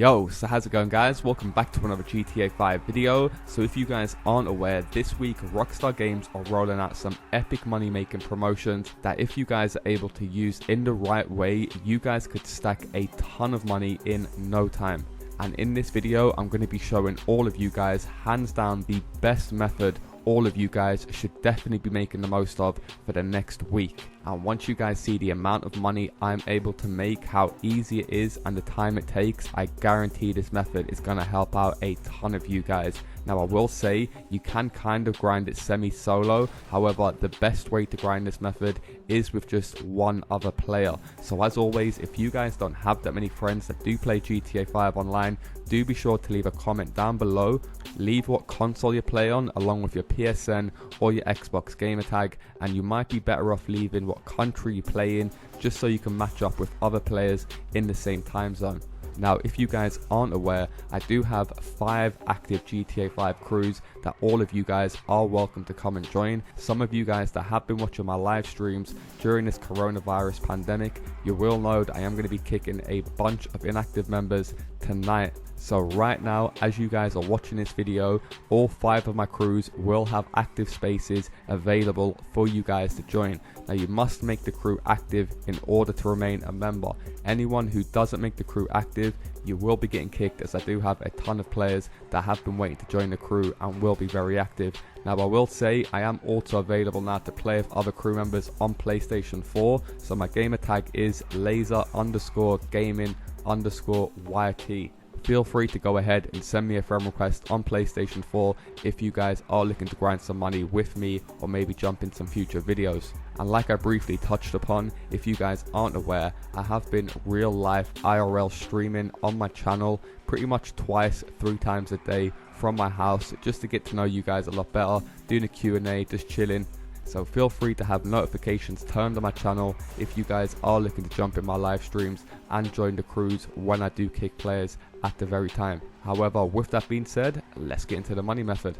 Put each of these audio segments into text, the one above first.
Yo, so how's it going, guys? Welcome back to another GTA 5 video. So if you guys aren't aware, this week Rockstar Games are rolling out some epic money making promotions that if you guys are able to use in the right way, you guys could stack a ton of money in no time. And in this video, I'm going to be showing all of you guys hands down the best method all of you guys should definitely be making the most of for the next week. And once you guys see the amount of money I'm able to make, how easy it is and the time it takes, I guarantee this method is going to help out a ton of you guys. Now I will say you can kind of grind it semi-solo, however the best way to grind this method is with just one other player. So as always, if you guys don't have that many friends that do play GTA 5 online, do be sure to leave a comment down below. Leave what console you play on along with your PSN or your Xbox gamer tag, and you might be better off leaving what country you play in just so you can match up with other players in the same time zone. Now if you guys aren't aware, I do have 5 active GTA 5 crews that all of you guys are welcome to come and join. Some of you guys that have been watching my live streams during this coronavirus pandemic, you will know that I am going to be kicking a bunch of inactive members tonight. So right now, as you guys are watching this video, all 5 of my crews will have active spaces available for you guys to join. Now you must make the crew active in order to remain a member. Anyone who doesn't make the crew active, you will be getting kicked, as I do have a ton of players that have been waiting to join the crew and will be very active. Now I will say I am also available now to play with other crew members on PlayStation 4. So my gamer tag is LaazrGaming_YT. Feel free to go ahead and send me a friend request on PlayStation 4 if you guys are looking to grind some money with me or maybe jump in some future videos. And like I briefly touched upon, if you guys aren't aware, I have been real life IRL streaming on my channel pretty much twice, 3 times a day from my house just to get to know you guys a lot better, doing a Q&A, just chilling. So feel free to have notifications turned on my channel if you guys are looking to jump in my live streams and join the crews when I do kick players at the very time. However, with that being said, let's get into the money method.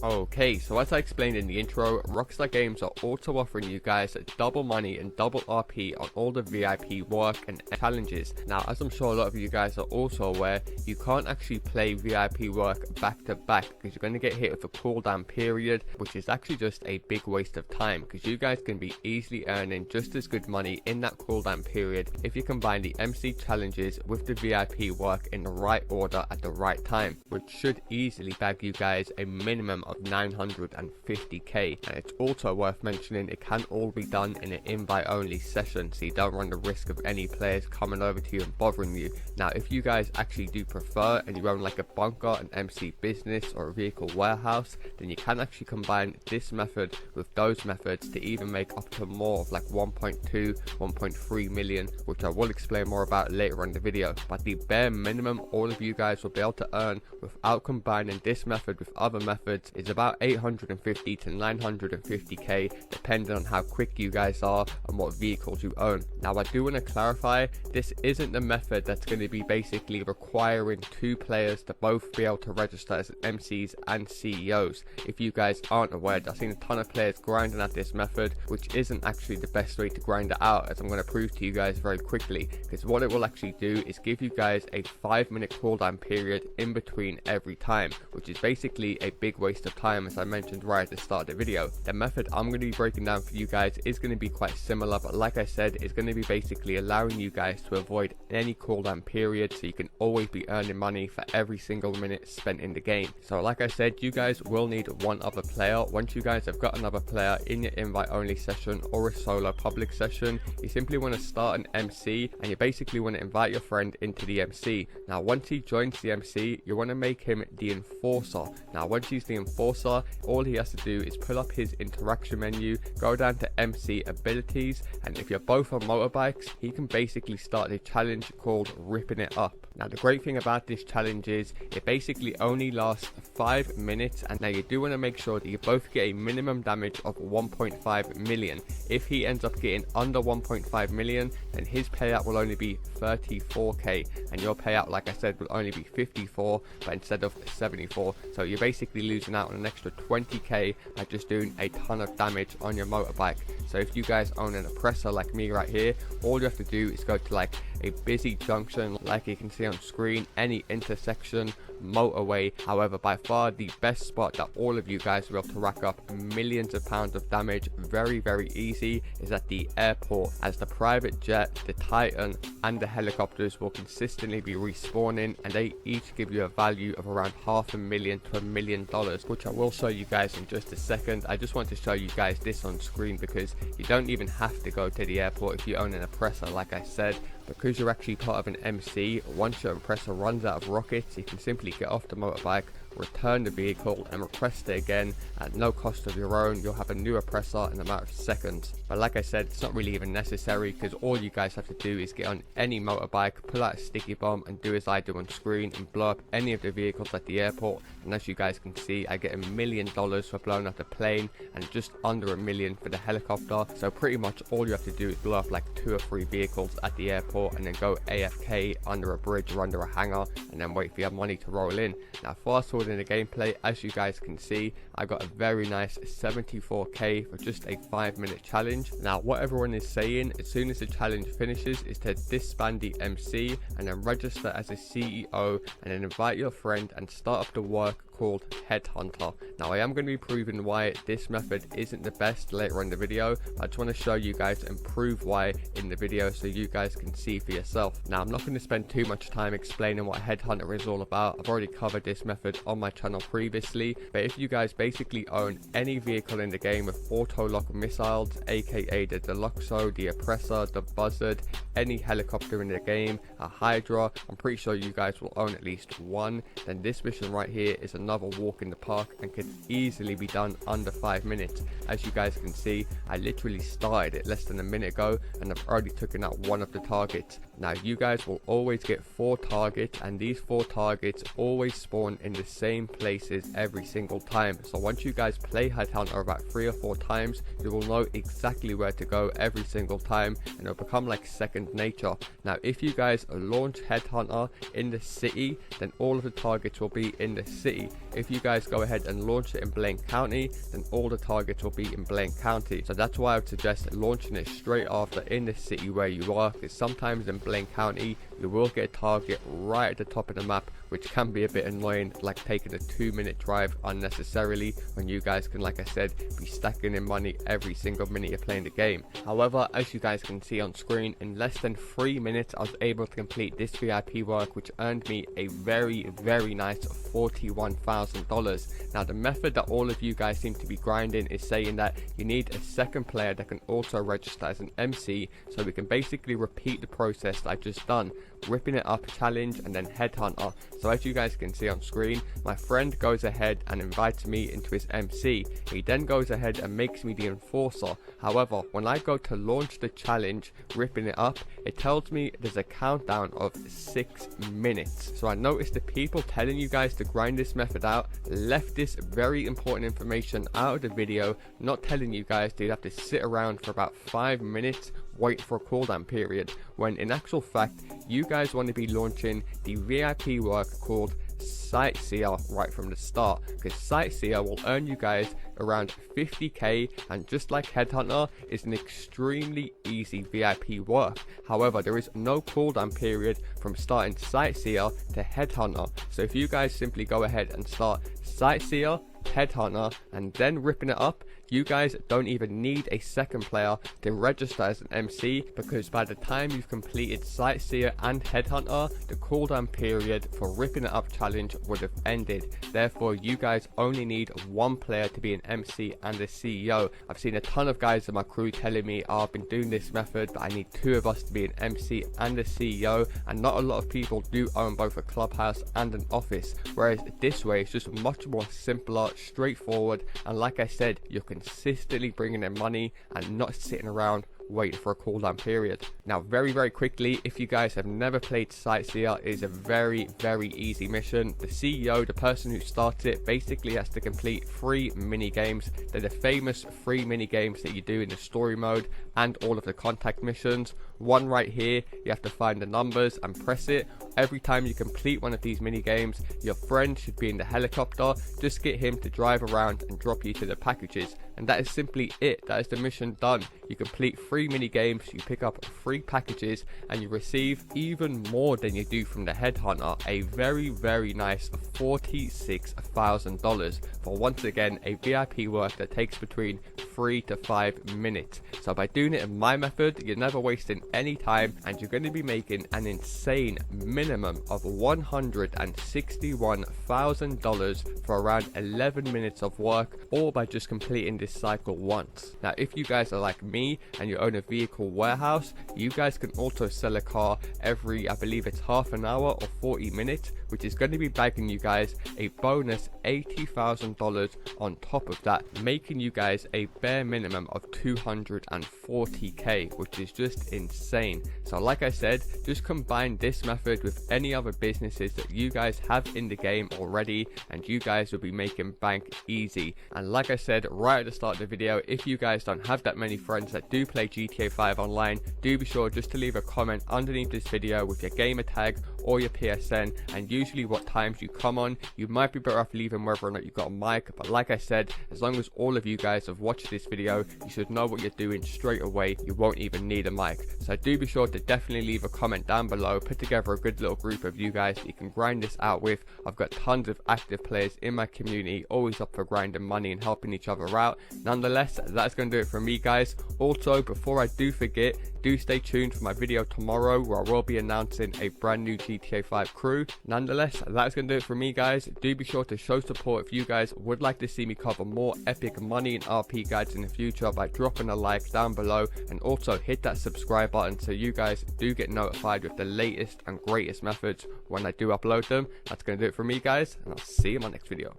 Okay, so as I explained in the intro, Rockstar Games are also offering you guys double money and double RP on all the VIP work and challenges. Now, as I'm sure a lot of you guys are also aware, you can't actually play VIP work back to back because you're going to get hit with a cooldown period, which is actually just a big waste of time because you guys can be easily earning just as good money in that cooldown period if you combine the MC challenges with the VIP work in the right order at the right time, which should easily bag you guys a minimum of 950k. And it's also worth mentioning it can all be done in an invite only session, so you don't run the risk of any players coming over to you and bothering you. Now if you guys actually do prefer and you own like a bunker, an MC business or a vehicle warehouse, then you can actually combine this method with those methods to even make up to more of like 1.2 1.3 million, which I will explain more about later in the video. But the bare minimum all of you guys will be able to earn without combining this method with other methods is about 850 to 950k, depending on how quick you guys are and what vehicles you own. Now I do want to clarify, this isn't the method that's going to be basically requiring 2 players to both be able to register as MCs and CEOs. If you guys aren't aware, I've seen a ton of players grinding at this method, which isn't actually the best way to grind it out, as I'm going to prove to you guys very quickly, because what it will actually do is give you guys a 5-minute cooldown period in between every time, which is basically a big waste of time, as I mentioned right at the start of the video. The method I'm going to be breaking down for you guys is going to be quite similar, but like I said, it's going to be basically allowing you guys to avoid any cooldown period, so you can always be earning money for every single minute spent in the game. So like I said, you guys will need one other player. Once you guys have got another player in your invite only session or a solo public session, you simply want to start an MC and you basically want to invite your friend into the MC. Now once he joins the MC, you want to make him the enforcer. Now once he's the enforcer, all he has to do is pull up his interaction menu, go down to MC abilities, and if you're both on motorbikes, he can basically start a challenge called Ripping It Up. Now the great thing about this challenge is it basically only lasts 5 minutes, and now you do want to make sure that you both get a minimum damage of 1.5 million. If he ends up getting under 1.5 million, then his payout will only be 34k, and your payout, like I said, will only be 54 but instead of 74. So you're basically losing out on an extra 20k by just doing a ton of damage on your motorbike. So if you guys own an oppressor like me right here, all you have to do is go to like a busy junction like you can see on screen, any intersection, motorway. However, by far the best spot that all of you guys will be able to rack up millions of pounds of damage very easy is at the airport, as the private jet, the Titan and the helicopters will consistently be respawning, and they each give you a value of around $500,000 to $1 million, which I will show you guys in just a second. I just want to show you guys this on screen because you don't even have to go to the airport if you own an oppressor. Like I said, because you're actually part of an MC, once your oppressor runs out of rockets, you can simply get off the motorbike, return the vehicle and request it again at no cost of your own. You'll have a new oppressor in a matter of seconds. But like I said, it's not really even necessary, because all you guys have to do is get on any motorbike, pull out a sticky bomb and do as I do on screen and blow up any of the vehicles at the airport. And as you guys can see, I get $1 million for blowing up the plane and just under $1 million for the helicopter. So pretty much all you have to do is blow up like 2 or 3 vehicles at the airport and then go AFK under a bridge or under a hangar and then wait for your money to roll in. Now fast forward in the gameplay, as you guys can see, I got a very nice 74k for just a 5-minute challenge. Now what everyone is saying as soon as the challenge finishes is to disband the MC and then register as a CEO and then invite your friend and start up the work called Headhunter. Now I am going to be proving why this method isn't the best later in the video. I just want to show you guys and prove why in the video so you guys can see for yourself. Now I'm not going to spend too much time explaining what Headhunter is all about. I've already covered this method on my channel previously, but if you guys basically own any vehicle in the game with auto lock missiles, aka the Deluxo, the Oppressor, the Buzzard, any helicopter in the game, a Hydra, I'm pretty sure you guys will own at least one, then this mission right here is another walk in the park and could easily be done under 5 minutes. As you guys can see, I literally started it less than a minute ago and I've already taken out one of the targets. Now you guys will always get 4 targets, and these 4 targets always spawn in the same places every single time. So once you guys play Headhunter about 3 or 4 times, you will know exactly where to go every single time and it'll become like second nature. Now if you guys launch Headhunter in the city, then all of the targets will be in the city. If you guys go ahead and launch it in Blaine County, then all the targets will be in Blaine County. So that's why I would suggest launching it straight after in the city where you are, because sometimes in Blaine County you will get a target right at the top of the map, which can be a bit annoying, like taking a 2-minute drive unnecessarily when you guys can, like I said, be stacking in money every single minute you're playing the game. However, as you guys can see on screen, in less than 3 minutes I was able to complete this VIP work, which earned me a very nice $41,000. Now the method that all of you guys seem to be grinding is saying that you need a second player that can also register as an MC, so we can basically repeat the process that I just done, ripping it up challenge and then Headhunter. So as you guys can see on screen, my friend goes ahead and invites me into his MC. He then goes ahead and makes me the enforcer. However, when I go to launch the challenge, ripping it up, it tells me there's a countdown of 6 minutes. So I noticed the people telling you guys to grind this method out left this very important information out of the video, not telling you guys that you have to sit around for about 5 minutes wait for a cooldown period, when in actual fact you guys want to be launching the VIP work called SIGHTSEER right from the start, because SIGHTSEER will earn you guys around 50k, and just like Headhunter, is an extremely easy VIP work. However, there is no cooldown period from starting SIGHTSEER to Headhunter, so if you guys simply go ahead and start SIGHTSEER, Headhunter and then ripping it up, you guys don't even need a second player to register as an MC, because by the time you've completed SIGHTSEER and Headhunter, the cooldown period for ripping it up challenge would have ended. Therefore you guys only need one player to be an MC and a CEO. I've seen a ton of guys in my crew telling me, oh, I've been doing this method but I need 2 of us to be an MC and a CEO, and not a lot of people do own both a clubhouse and an office, whereas this way it's just much more simpler, straightforward, and like I said, you're consistently bringing in money and not sitting around waiting for a cooldown period. Now very quickly, if you guys have never played SIGHTSEER, it is a very easy mission. The CEO, the person who starts it, basically has to complete 3 mini games. They're the famous 3 mini games that you do in the story mode and all of the contact missions. one right here. You have to find the numbers and press it. Every time you complete one of these mini games, your friend should be in the helicopter. Just get him to drive around and drop you to the packages, and that is simply it. That is the mission done. You complete 3 mini games, you pick up 3 packages, and you receive even more than you do from the headhunter, a very nice $46,000 for, once again, a VIP work that takes between 3 to 5 minutes. So by doing it in my method, you're never wasting any time, and you're going to be making an insane minimum of $161,000 for around 11 minutes of work, all by just completing this cycle once. Now if you guys are like me and you own a vehicle warehouse, you guys can also sell a car every, I believe it's half an hour or 40 minutes, which is going to be bagging you guys a bonus $80,000 on top of that, making you guys a bare minimum of 240k, which is just insane. So like I said, just combine this method with any other businesses that you guys have in the game already, and you guys will be making bank easy. And like I said right at the start of the video, if you guys don't have that many friends that do play GTA 5 online, do be sure just to leave a comment underneath this video with your gamer tag or your PSN, and usually what times you come on. You might be better off leaving whether or not you've got a mic, but like I said, as long as all of you guys have watched this video, you should know what you're doing straight away. You won't even need a mic. So do be sure to definitely leave a comment down below, put together a good little group of you guys that you can grind this out with. I've got tons of active players in my community, always up for grinding money and helping each other out. Nonetheless, that's going to do it for me, guys. Also, before I do forget, do stay tuned for my video tomorrow where I will be announcing a brand new GTA 5 crew. Nonetheless, that's going to do it for me, guys. Do be sure to show support if you guys would like to see me cover more epic money and RP guides in the future by dropping a like down below, and also hit that subscribe button so you guys do get notified with the latest and greatest methods when I do upload them. That's going to do it for me, guys, and I'll see you in my next video.